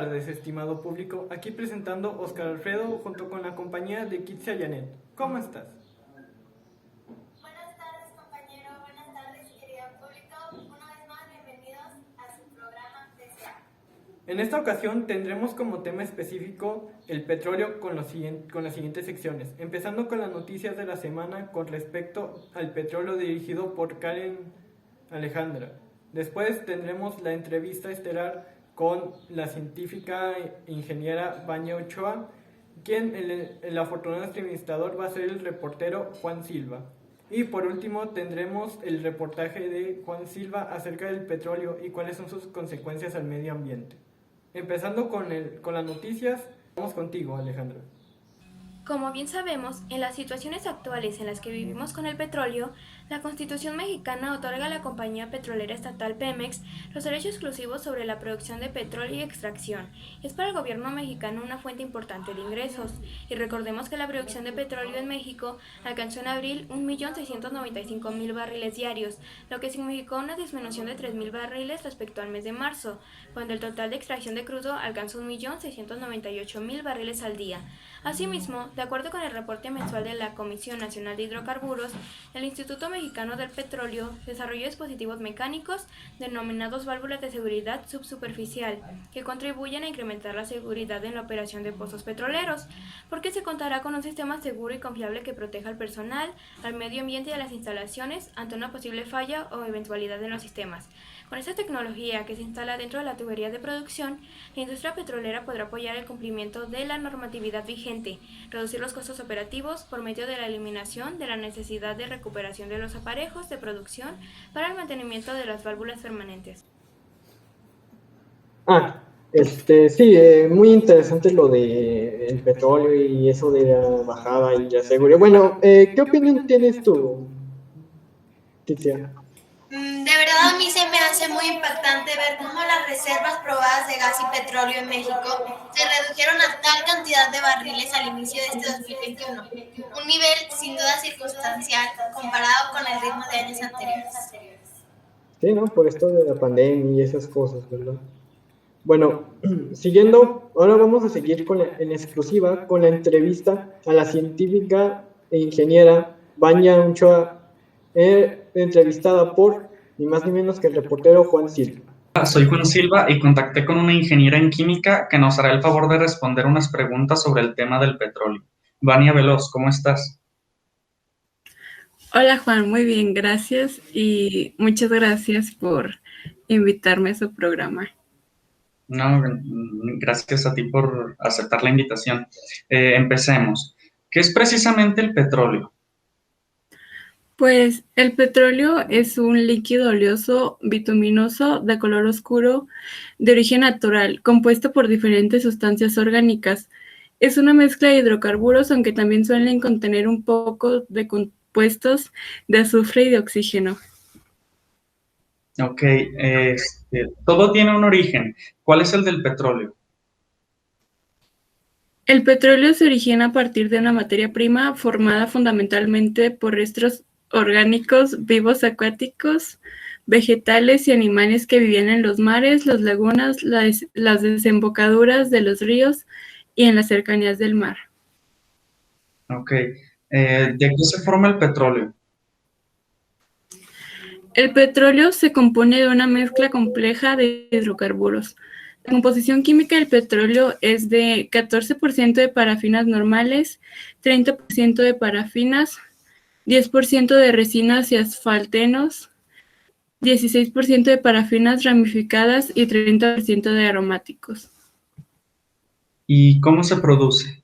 tardes, estimado público. Aquí presentando Oscar Alfredo junto con la compañía de Kitsia Janet. ¿Cómo estás? Buenas tardes, compañero. Buenas tardes, querido público. Una vez más, bienvenidos a su programa PCA. En esta ocasión tendremos como tema específico el petróleo con las siguientes secciones, empezando con las noticias de la semana con respecto al petróleo dirigido por Karen Alejandra. Después tendremos la entrevista estelar con la científica e ingeniera Vania Ochoa, quien el afortunado entrevistador va a ser el reportero Juan Silva. Y por último tendremos el reportaje de Juan Silva acerca del petróleo y cuáles son sus consecuencias al medio ambiente. Empezando con las noticias, vamos contigo, Alejandra. Como bien sabemos, en las situaciones actuales en las que vivimos con el petróleo, la Constitución mexicana otorga a la compañía petrolera estatal Pemex los derechos exclusivos sobre la producción de petróleo y extracción. Es para el gobierno mexicano una fuente importante de ingresos, y recordemos que la producción de petróleo en México alcanzó en abril 1.695.000 barriles diarios, lo que significó una disminución de 3.000 barriles respecto al mes de marzo, cuando el total de extracción de crudo alcanzó 1.698.000 barriles al día. Asimismo, de acuerdo con el reporte mensual de la Comisión Nacional de Hidrocarburos, el Instituto Mexicano del Petróleo desarrolló dispositivos mecánicos denominados válvulas de seguridad subsuperficial, que contribuyen a incrementar la seguridad en la operación de pozos petroleros, porque se contará con un sistema seguro y confiable que proteja al personal, al medio ambiente y a las instalaciones ante una posible falla o eventualidad en los sistemas. Con esta tecnología que se instala dentro de la tubería de producción, la industria petrolera podrá apoyar el cumplimiento de la normatividad vigente, reducir los costos operativos por medio de la eliminación de la necesidad de recuperación de los aparejos de producción para el mantenimiento de las válvulas permanentes. Sí, muy interesante lo de el petróleo y eso de la bajada y la seguridad. Bueno, ¿qué opinión tienes tú, Titia? De verdad, a mí se me hace muy impactante ver cómo las reservas probadas de gas y petróleo en México se redujeron a tal cantidad de barriles al inicio de este 2021. Un nivel sin duda circunstancial comparado con el ritmo de años anteriores. Sí, ¿no? Por esto de la pandemia y esas cosas, ¿verdad? Bueno, siguiendo, ahora vamos a seguir en exclusiva con la entrevista a la científica e ingeniera Vania Ochoa, entrevistada por ni más ni menos que el reportero Juan Silva. Soy Juan Silva y contacté con una ingeniera en química que nos hará el favor de responder unas preguntas sobre el tema del petróleo. Vania Veloz, ¿cómo estás? Hola Juan, muy bien, gracias y muchas gracias por invitarme a su programa. No, gracias a ti por aceptar la invitación. Empecemos. ¿Qué es precisamente el petróleo? Pues el petróleo es un líquido oleoso bituminoso de color oscuro de origen natural, compuesto por diferentes sustancias orgánicas. Es una mezcla de hidrocarburos, aunque también suelen contener un poco de compuestos de azufre y de oxígeno. Ok, todo tiene un origen. ¿Cuál es el del petróleo? El petróleo se origina a partir de una materia prima formada fundamentalmente por restos orgánicos vivos acuáticos, vegetales y animales que vivían en los mares, las lagunas, las desembocaduras de los ríos y en las cercanías del mar. Ok, ¿de qué se forma el petróleo? El petróleo se compone de una mezcla compleja de hidrocarburos. La composición química del petróleo es de 14% de parafinas normales, 30% de parafinas, 10% de resinas y asfaltenos, 16% de parafinas ramificadas y 30% de aromáticos. ¿Y cómo se produce?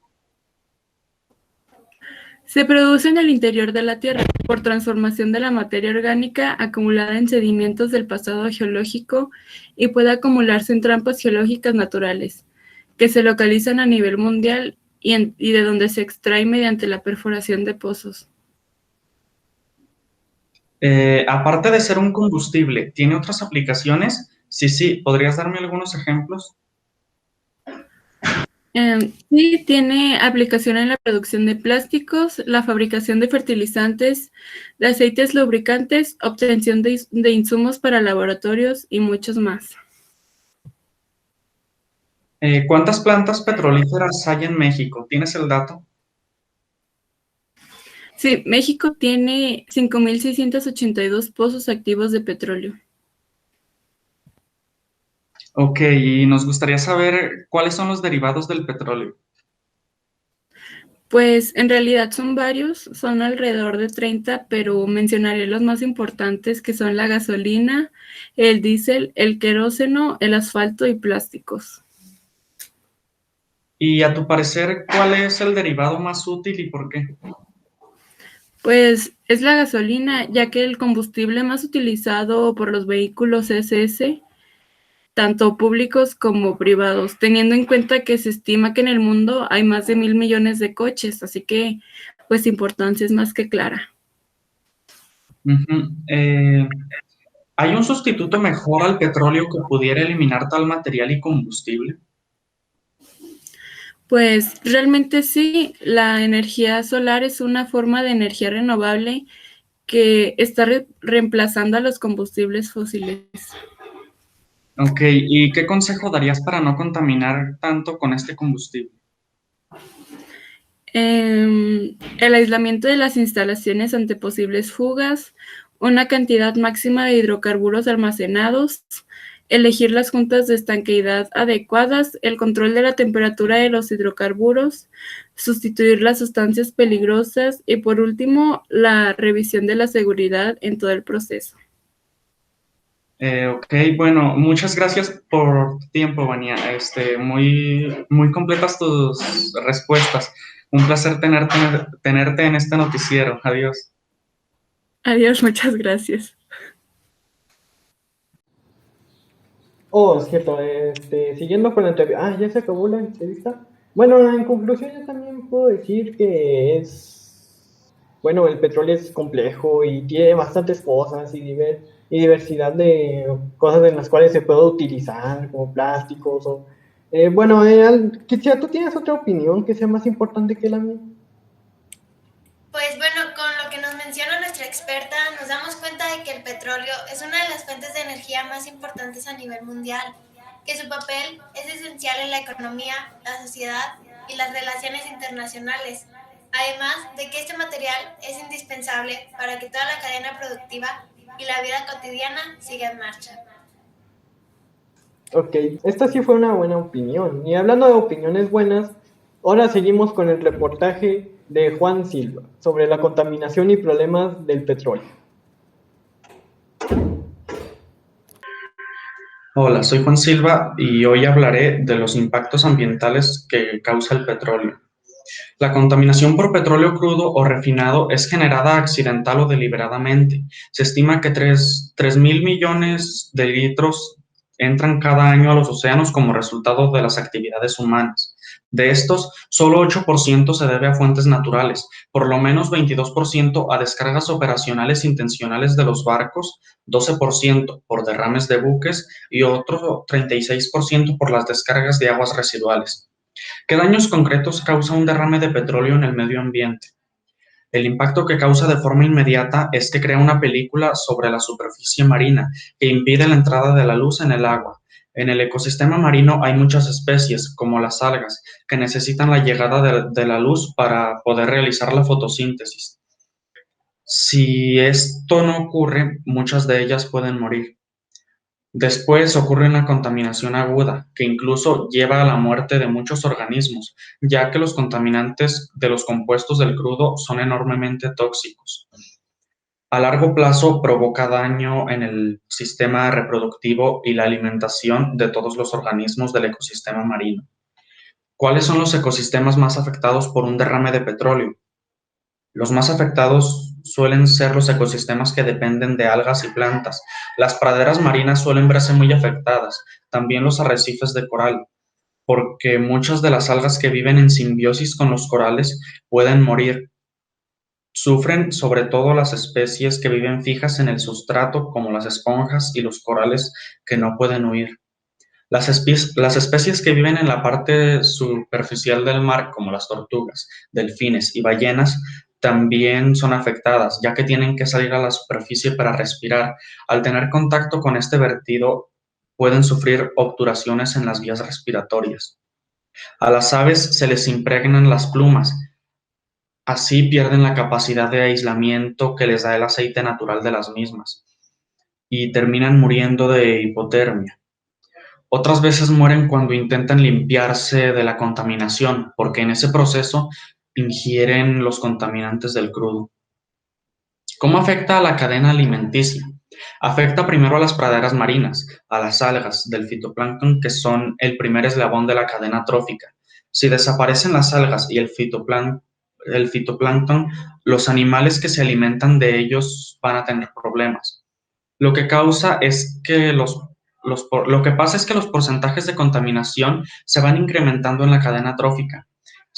Se produce en el interior de la Tierra por transformación de la materia orgánica acumulada en sedimentos del pasado geológico y puede acumularse en trampas geológicas naturales, que se localizan a nivel mundial y de donde se extrae mediante la perforación de pozos. Aparte de ser un combustible, ¿tiene otras aplicaciones? Sí, ¿podrías darme algunos ejemplos? Sí, tiene aplicación en la producción de plásticos, la fabricación de fertilizantes, de aceites lubricantes, obtención de insumos para laboratorios y muchos más. ¿Cuántas plantas petrolíferas hay en México? ¿Tienes el dato? Sí, México tiene 5.682 pozos activos de petróleo. Ok, y nos gustaría saber cuáles son los derivados del petróleo. Pues en realidad son varios, son alrededor de 30, pero mencionaré los más importantes que son la gasolina, el diésel, el queróseno, el asfalto y plásticos. Y a tu parecer, ¿cuál es el derivado más útil y por qué? Pues es la gasolina, ya que el combustible más utilizado por los vehículos es ese, tanto públicos como privados, teniendo en cuenta que se estima que en el mundo hay más de 1.000 millones de coches, así que pues su importancia es más que clara. Ujú. ¿Hay un sustituto mejor al petróleo que pudiera eliminar tal material y combustible? Pues realmente sí, la energía solar es una forma de energía renovable que está reemplazando a los combustibles fósiles. Ok, ¿y qué consejo darías para no contaminar tanto con este combustible? El aislamiento de las instalaciones ante posibles fugas, una cantidad máxima de hidrocarburos almacenados, elegir las juntas de estanqueidad adecuadas, el control de la temperatura de los hidrocarburos, sustituir las sustancias peligrosas y por último, la revisión de la seguridad en todo el proceso. Ok, bueno, muchas gracias por tu tiempo, Vania. Muy completas tus respuestas. Un placer tenerte en este noticiero. Adiós. Adiós, muchas gracias. Oh, es cierto, siguiendo con la entrevista. Ah, ya se acabó la entrevista. Bueno, en conclusión, yo también puedo decir que bueno, el petróleo es complejo y tiene bastantes cosas y diversidad de cosas en las cuales se puede utilizar, como plásticos o... bueno, quizá tú tienes otra opinión que sea más importante que la mía. Pues bueno, con lo que nos menciona nuestra experta, nos damos cuenta de que el petróleo es una de las fuentes de energía más importantes a nivel mundial, que su papel es esencial en la economía, la sociedad y las relaciones internacionales, además de que este material es indispensable para que toda la cadena productiva y la vida cotidiana siga en marcha. Ok, esta sí fue una buena opinión. Y hablando de opiniones buenas, ahora seguimos con el reportaje de Juan Silva sobre la contaminación y problemas del petróleo. Hola, soy Juan Silva y hoy hablaré de los impactos ambientales que causa el petróleo. La contaminación por petróleo crudo o refinado es generada accidental o deliberadamente. Se estima que 3.000 millones de litros entran cada año a los océanos como resultado de las actividades humanas. De estos, solo 8% se debe a fuentes naturales, por lo menos 22% a descargas operacionales intencionales de los barcos, 12% por derrames de buques y otro 36% por las descargas de aguas residuales. ¿Qué daños concretos causa un derrame de petróleo en el medio ambiente? El impacto que causa de forma inmediata es que crea una película sobre la superficie marina que impide la entrada de la luz en el agua. En el ecosistema marino hay muchas especies, como las algas, que necesitan la llegada de la luz para poder realizar la fotosíntesis. Si esto no ocurre, muchas de ellas pueden morir. Después ocurre una contaminación aguda, que incluso lleva a la muerte de muchos organismos, ya que los contaminantes de los compuestos del crudo son enormemente tóxicos. A largo plazo provoca daño en el sistema reproductivo y la alimentación de todos los organismos del ecosistema marino. ¿Cuáles son los ecosistemas más afectados por un derrame de petróleo? Los más afectados suelen ser los ecosistemas que dependen de algas y plantas. Las praderas marinas suelen verse muy afectadas, también los arrecifes de coral, porque muchas de las algas que viven en simbiosis con los corales pueden morir. Sufren sobre todo las especies que viven fijas en el sustrato, como las esponjas y los corales que no pueden huir. Las especies que viven en la parte superficial del mar, como las tortugas, delfines y ballenas, también son afectadas, ya que tienen que salir a la superficie para respirar. Al tener contacto con este vertido, pueden sufrir obturaciones en las vías respiratorias. A las aves se les impregnan las plumas, así pierden la capacidad de aislamiento que les da el aceite natural de las mismas y terminan muriendo de hipotermia. Otras veces mueren cuando intentan limpiarse de la contaminación, porque en ese proceso ingieren los contaminantes del crudo. ¿Cómo afecta a la cadena alimenticia? Afecta primero a las praderas marinas, a las algas del fitoplancton, que son el primer eslabón de la cadena trófica. Si desaparecen las algas y el fitoplancton, los animales que se alimentan de ellos van a tener problemas. Lo que causa es que lo que pasa es que los porcentajes de contaminación se van incrementando en la cadena trófica.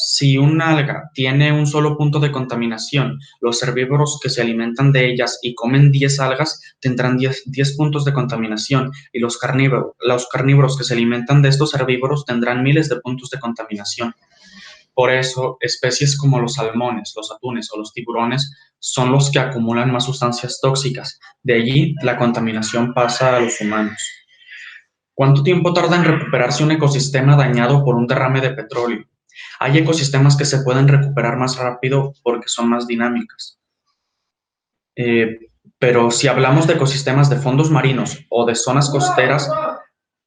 Si una alga tiene un solo punto de contaminación, los herbívoros que se alimentan de ellas y comen 10 algas tendrán 10 puntos de contaminación, y los carnívoros que se alimentan de estos herbívoros tendrán miles de puntos de contaminación. Por eso, especies como los salmones, los atunes o los tiburones son los que acumulan más sustancias tóxicas. De allí, la contaminación pasa a los humanos. ¿Cuánto tiempo tarda en recuperarse un ecosistema dañado por un derrame de petróleo? Hay ecosistemas que se pueden recuperar más rápido porque son más dinámicas. Pero si hablamos de ecosistemas de fondos marinos o de zonas costeras,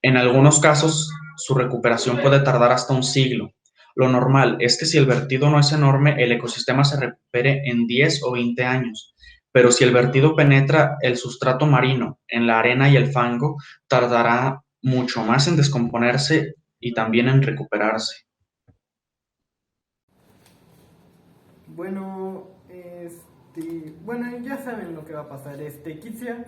en algunos casos su recuperación puede tardar hasta un siglo. Lo normal es que si el vertido no es enorme, el ecosistema se recupere en 10 o 20 años. Pero si el vertido penetra el sustrato marino en la arena y el fango, tardará mucho más en descomponerse y también en recuperarse. Bueno, bueno, ya saben lo que va a pasar. Kitsia,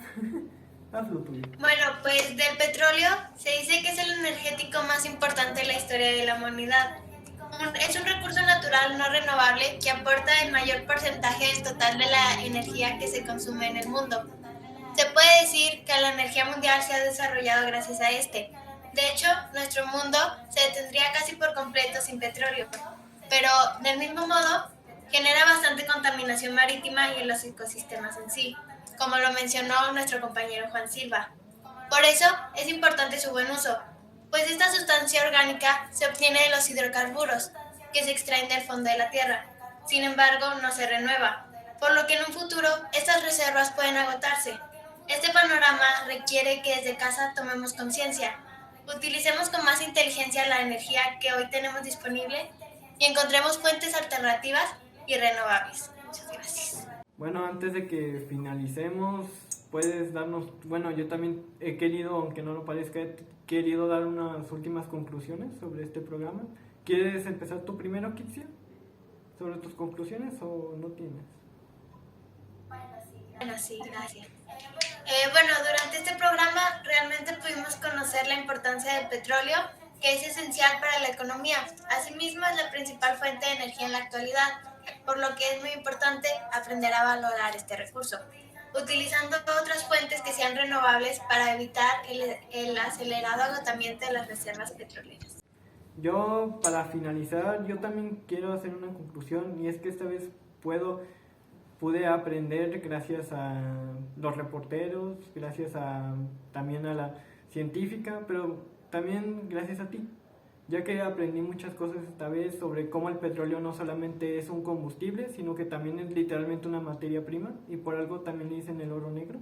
haz lo tuyo. Bueno, pues del petróleo se dice que es el energético más importante de la historia de la humanidad. Es un recurso natural no renovable que aporta el mayor porcentaje del total de la energía que se consume en el mundo. Se puede decir que la energía mundial se ha desarrollado gracias a este. De hecho, nuestro mundo se detendría casi por completo sin petróleo. Pero, del mismo modo, genera bastante contaminación marítima y en los ecosistemas en sí, como lo mencionó nuestro compañero Juan Silva. Por eso, es importante su buen uso, pues esta sustancia orgánica se obtiene de los hidrocarburos, que se extraen del fondo de la Tierra. Sin embargo, no se renueva, por lo que en un futuro estas reservas pueden agotarse. Este panorama requiere que desde casa tomemos conciencia, utilicemos con más inteligencia la energía que hoy tenemos disponible y encontremos fuentes alternativas y renovables. Muchas gracias. Bueno, antes de que finalicemos, puedes darnos, bueno, yo también he querido, aunque no lo parezca, he querido dar unas últimas conclusiones sobre este programa. ¿Quieres empezar tú primero, Kitsia? ¿Sobre tus conclusiones o no tienes? Bueno, sí, gracias. Bueno, durante este programa realmente pudimos conocer la importancia del petróleo, que es esencial para la economía. Asimismo, es la principal fuente de energía en la actualidad, por lo que es muy importante aprender a valorar este recurso, utilizando otras fuentes que sean renovables para evitar el acelerado agotamiento de las reservas petroleras. Yo, para finalizar, yo también quiero hacer una conclusión, y es que esta vez pude aprender gracias a los reporteros, gracias también a la científica, pero también gracias a ti, ya que aprendí muchas cosas esta vez sobre cómo el petróleo no solamente es un combustible, sino que también es literalmente una materia prima, y por algo también le dicen el oro negro.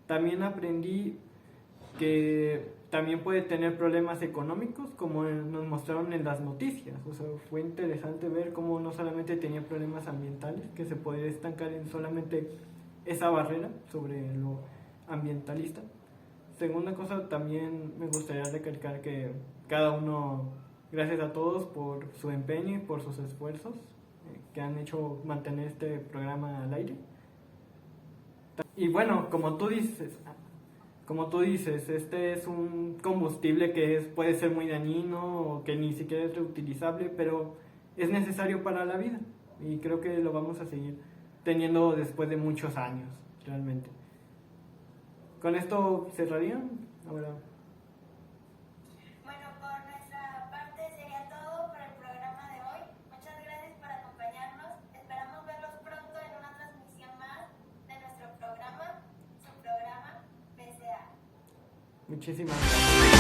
También aprendí que también puede tener problemas económicos, como nos mostraron en las noticias. O sea, fue interesante ver cómo no solamente tenía problemas ambientales, que se podía estancar en solamente esa barrera sobre lo ambientalista. Segunda cosa, también me gustaría recalcar que cada uno, gracias a todos por su empeño y por sus esfuerzos que han hecho mantener este programa al aire. Y bueno, como tú dices, este es un combustible que puede ser muy dañino o que ni siquiera es reutilizable, pero es necesario para la vida, y creo que lo vamos a seguir teniendo después de muchos años, realmente. ¿Con esto cerrarían? Ahora. Bueno, por nuestra parte sería todo por el programa de hoy. Muchas gracias por acompañarnos. Esperamos verlos pronto en una transmisión más de nuestro programa, su programa PCA. Muchísimas gracias.